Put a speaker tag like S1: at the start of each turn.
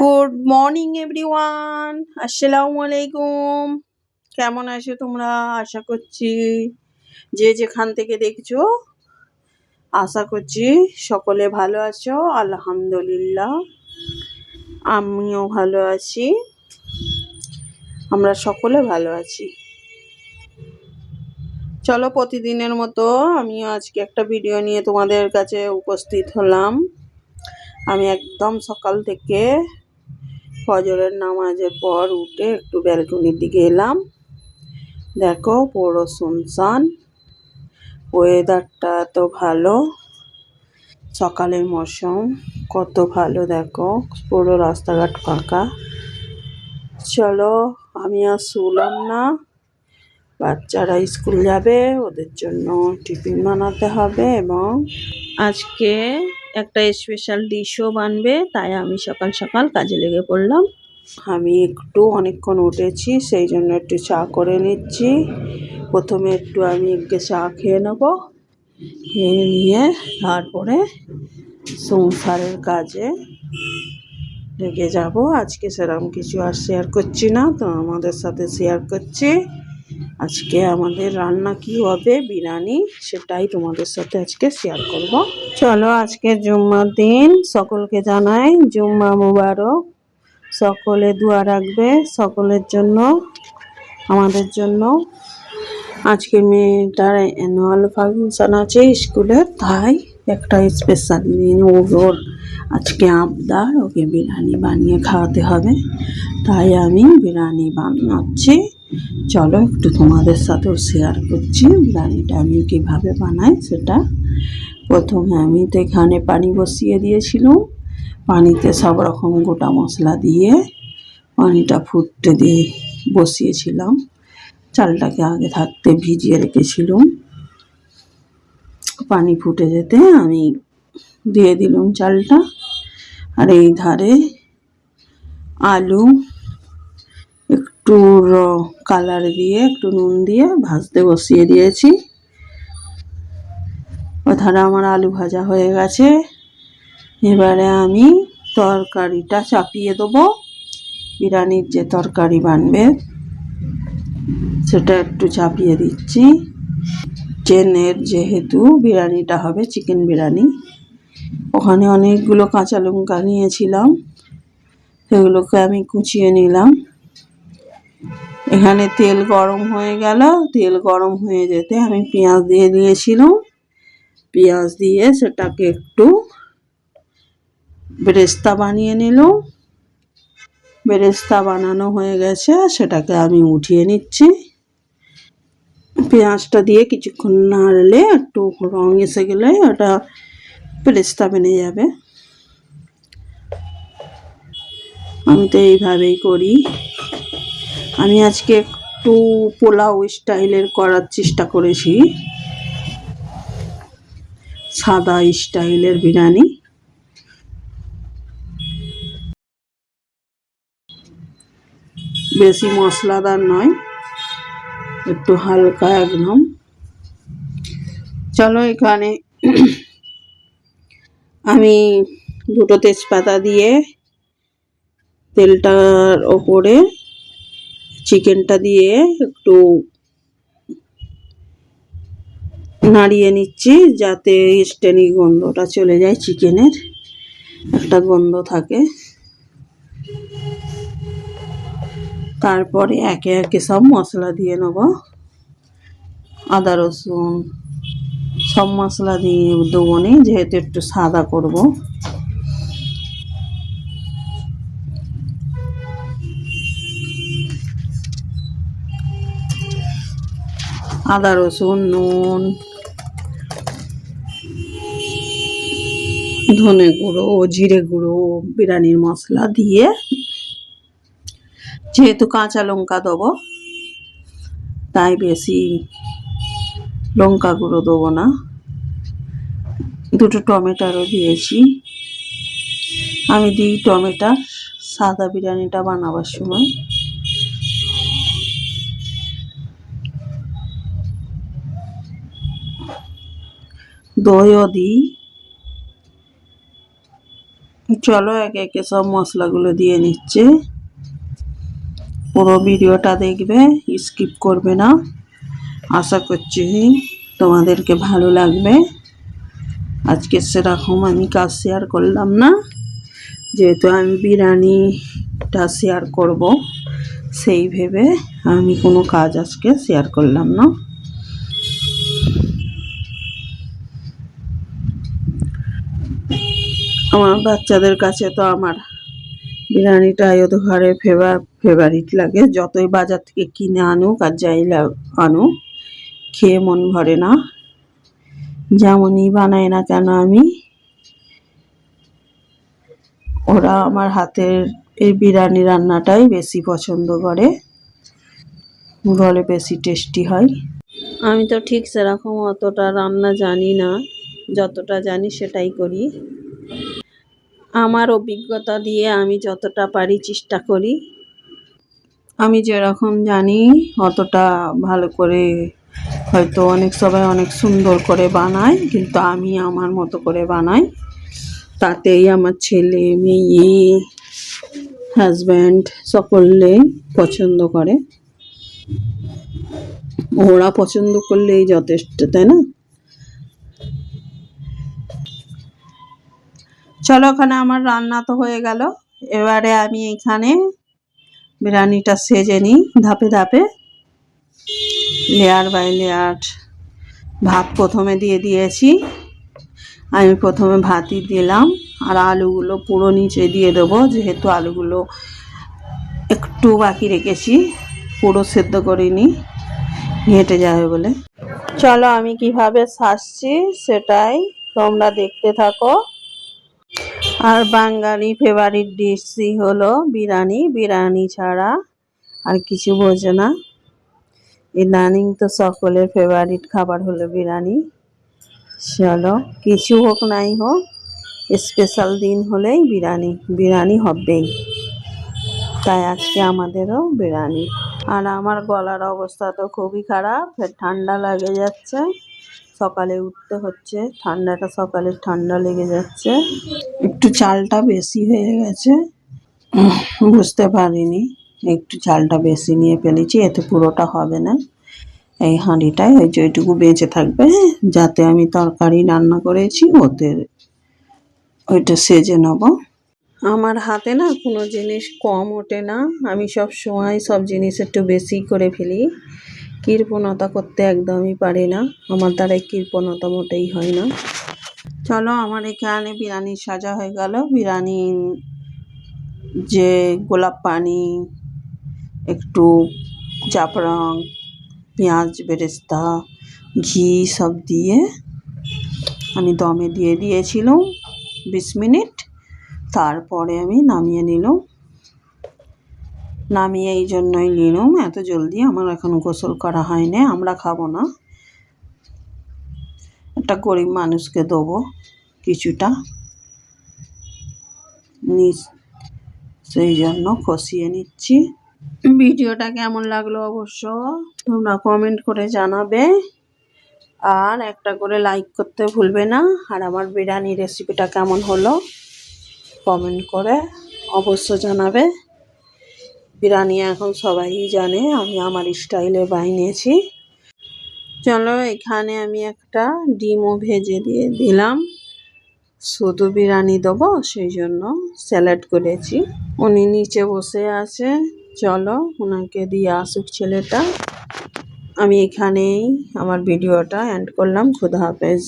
S1: Good morning everyone, আসসালামু আলাইকুম। কেমন আছো তোমরা? আশা করছি যে যেখান থেকে দেখছো, আশা করছি সকলে ভালো আছো। আলহামদুলিল্লাহ, আমিও ভালো আছি। আমরা সকলে ভালো আছি। চলো, প্রতিদিনের মতো আমিও আজকে একটা ভিডিও নিয়ে তোমাদের কাছে উপস্থিত হলাম। আমি একদম সকাল থেকে ফজরের নামাজের পর উঠে একটু ব্যালকনির দিকে এলাম। দেখো পুরো শুনশান, ওয়েদারটা এত ভালো, সকালের মৌসুম কত ভালো। দেখো পুরো রাস্তাঘাট ফাঁকা। চলো, আমি আর শুলাম না, বাচ্চারা স্কুল যাবে, ওদের জন্য টিফিন বানাতে হবে এবং আজকে একটা স্পেশাল ডিশও বানবে, তাই আমি সকাল সকাল কাজে লেগে পড়লাম। আমি একটু অনেকক্ষণ উঠেছি, সেই জন্য একটু চা করে নিচ্ছি। প্রথমে একটু আমি চা খেয়ে নেবো, খেয়ে নিয়ে তারপরে সংসারের কাজে লেগে যাব। আজকে সেরকম কিছু আর শেয়ার করছি না, তো আমাদের সাথে শেয়ার করছি আজকে আমাদের রান্না কি হবে, বিরিয়ানি, সেটাই তোমাদের সাথে আজকে শেয়ার করব। চলো, আজকে জুম্মার দিন, সকলকে জানাই জুম্মা মুবারক। সকলে দোয়া রাখবে সকলের জন্য, আমাদের জন্য। আজকে মেয়েটার অ্যানুয়াল ফাংশন আছে স্কুলে, তাই একটা স্পেশাল দিন। ওর আজকে আবদার, ওকে বিরিয়ানি বানিয়ে খাওয়াতে হবে, তাই আমি বিরিয়ানি বানাচ্ছি। চলো একটু তোমাদের সাথেও শেয়ার করছি বিরিয়ানিটা আমি কীভাবে বানাই সেটা। প্রথমে আমি তো এখানে পানি বসিয়ে দিয়েছিলাম, পানিতে সব রকম গোটা মশলা দিয়ে পানিটা ফুটতে দিয়ে বসিয়েছিলাম। চালটাকে আগে থাকতে ভিজিয়ে রেখেছিলাম। পানি ফুটে যেতে আমি দিয়ে দিলাম চালটা, আর এই ধারে আলু একটু কালার দিয়ে একটু নুন দিয়ে ভাজতে বসিয়ে দিয়েছি। ও ধারে আমার আলু ভাজা হয়ে গেছে। এবারে আমি তরকারিটা চাপিয়ে দেবো। বিরিয়ানির যে তরকারি বানবে সেটা একটু চাপিয়ে দিচ্ছি। চিকেনের যেহেতু বিরিয়ানিটা হবে চিকেন বিরিয়ানি, ওখানে অনেকগুলো কাঁচা লঙ্কা নিয়েছিলাম, সেগুলোকে আমি কুচিয়ে নিলাম। এখানে তেল গরম হয়ে গেল, তেল গরম হয়ে যেতে আমি পেঁয়াজ দিয়ে দিয়েছিলাম। পেঁয়াজ দিয়ে সেটাকে একটু বেরেস্তা বানিয়ে নিলাম। বেরেস্তা বানানো হয়ে গেছে, সেটাকে আমি উঠিয়ে নিচ্ছি। পেঁয়াজটা দিয়ে কিছুক্ষণ নাড়লে একটু রং এসে গেলে ওটা বেরেস্তা বেনে যাবে। আমি তো এইভাবেই করি। আমি আজকে একটু পোলাও স্টাইলের করার চেষ্টা করেছি, সাদা স্টাইলের বিরিয়ানি। বেশি মশলাদার নয়, একটু হালকা একদম। চলো, এখানে আমি দুটো তেজপাতা দিয়ে তেলটার ওপরে চিকেনটা দিয়ে একটু নাড়িয়ে নিচ্ছি, যাতে স্টেনি গন্ধটা চলে যায়। চিকেনের একটা গন্ধ থাকে। তারপরে একে একে সব মশলা দিয়ে নেব। আদা রসুন সব মশলা দিয়ে দেবো নি, যেহেতু একটু সাদা করব। আদা রসুন, নুন, ধনে গুঁড়ো, জিরে গুঁড়ো, বিরিয়ানির মশলা দিয়ে, যেহেতু কাঁচা লঙ্কা দেবো তাই বেশি লঙ্কা গুঁড়ো দেবো না। দুটো টমেটোও দিয়েছি। আমি দিই টমেটো সাদা বিরিয়ানিটা বানাবার সময়। দইও দিই। চলো একে একে সব মশলাগুলো দিয়ে নিচ্ছে। পুরো ভিডিওটা দেখবে, স্কিপ করবে না। আশা করছি তোমাদেরকে ভালো লাগবে। আজকে সেরকম আমি কাজ শেয়ার করলাম না, যেহেতু আমি বিরিয়ানিটা শেয়ার করব সেই ভেবে আমি কোনো কাজ আজকে শেয়ার করলাম না। আমার বাচ্চাদের কাছে তো আমার বিরিয়ানিটাই ওদের ঘরে ফেভারিট লাগে। যতই বাজার থেকে কিনে আনুক আর যাই আনুক, খেয়ে মন ভরে না। যেমনই বানাই না কেন আমি, ওরা আমার হাতের এই বিরিয়ানি রান্নাটাই বেশি পছন্দ করে, বলে বেশি টেস্টি হয়। আমি তো ঠিক সেরকম অতটা রান্না জানি না, যতটা জানি সেটাই করি। আমার অভিজ্ঞতা দিয়ে আমি যতটা পারি চেষ্টা করি। আমি যেরকম জানি অতটা ভালো করে, হয়তো অনেক সবাই অনেক সুন্দর করে বানায়, কিন্তু আমি আমার মতো করে বানাই। তাতেই আমার ছেলে মেয়ে হাজব্যান্ড সকলে পছন্দ করে। ওরা পছন্দ করলেই যথেষ্ট, তাই না? চলো, ওখানে আমার রান্না তো হয়ে গেল। এবারে আমি এখানে বিরিয়ানিটা সেজে নিই ধাপে ধাপে, লেয়ার বাই লেয়ার। ভাত প্রথমে দিয়ে দিয়েছি, আমি প্রথমে ভাতই দিলাম, আর আলুগুলো পুরো নিচে দিয়ে দেবো, যেহেতু আলুগুলো একটু বাকি রেখেছি, পুরো সেদ্ধ করিনি, ঘেঁটে যাবে বলে। চলো আমি কিভাবে সাজছি সেটাই তোমরা দেখতে থাকো। আর বাঙালি ফেভারিট ডিশই হলো বিরিয়ানি। বিরিয়ানি ছাড়া আর কিছু বোঝে না। ইদানিং তো সকলের ফেভারিট খাবার হলো বিরিয়ানি। চলো, কিছু হোক নাই হোক, স্পেশাল দিন হলেই বিরিয়ানি বিরিয়ানি হবেই। তাই আজকে আমাদেরও বিরিয়ানি। আর আমার গলার অবস্থা তো খুবই খারাপ, ঠান্ডা লেগে যাচ্ছে। সকালে উঠতে হচ্ছে, ঠান্ডাটা সকালে ঠান্ডা লেগে যাচ্ছে। একটু চালটা বেশি হয়ে গেছে, বুঝতে পারিনি, একটু চালটা বেশি নিয়ে ফেলেছি, এতে পুরোটা হবে না। এই হাঁড়িটায় ওই যে ওইটুকু বেঁচে থাকবে, যাতে আমি তরকারি রান্না করেছি ওদের ওইটা সেজে নেব। আমার হাতে না কোনো জিনিস কম ওঠে না, আমি সব সময় সব জিনিস একটু বেশি করে ফেলি। কৃপণতা করতে একদমই পারি না, আমার দ্বারা কৃপণতা মোটেই হয় না। চলো, আমার এখানে বিরিয়ানি সাজা হয়ে গেল। বিরিয়ানি যে গোলাপ পানি, একটু জাফরান, পেঁয়াজ বেরেস্তা, ঘি সব দিয়ে আমি দমে দিয়ে দিয়েছিলাম 20 মিনিট। তারপরে আমি নামিয়ে নিলাম। নামিয়ে এই জন্যই নিলাম, এত জলদি আমার এখন গোসল করা হয়নি, আমরা খাবো না, একটা গরিব মানুষকে দেবো কিছুটা, সেই জন্য কষিয়ে নিচ্ছি। ভিডিওটা কেমন লাগলো অবশ্য তোমরা কমেন্ট করে জানাবে, আর একটা করে লাইক করতে ভুলবে না। আর আমার বিরিয়ানি রেসিপিটা কেমন হলো কমেন্ট করে অবশ্য জানাবে। বিরিয়ানি এখন সবাই জানে আমি আমার স্টাইলে বানিয়েছি। চলো, এখানে আমি একটা ডিমও ভেজে দিয়ে দিলাম, শুধু বিরিয়ানি দেবো সেই জন্য স্যালাড করেছি। উনি নিচে বসে আছে, চলো ওনাকে দিয়ে আসুক ছেলেটা। আমি এখানেই আমার ভিডিওটা এন্ড করলাম। খুদা হাফেজ।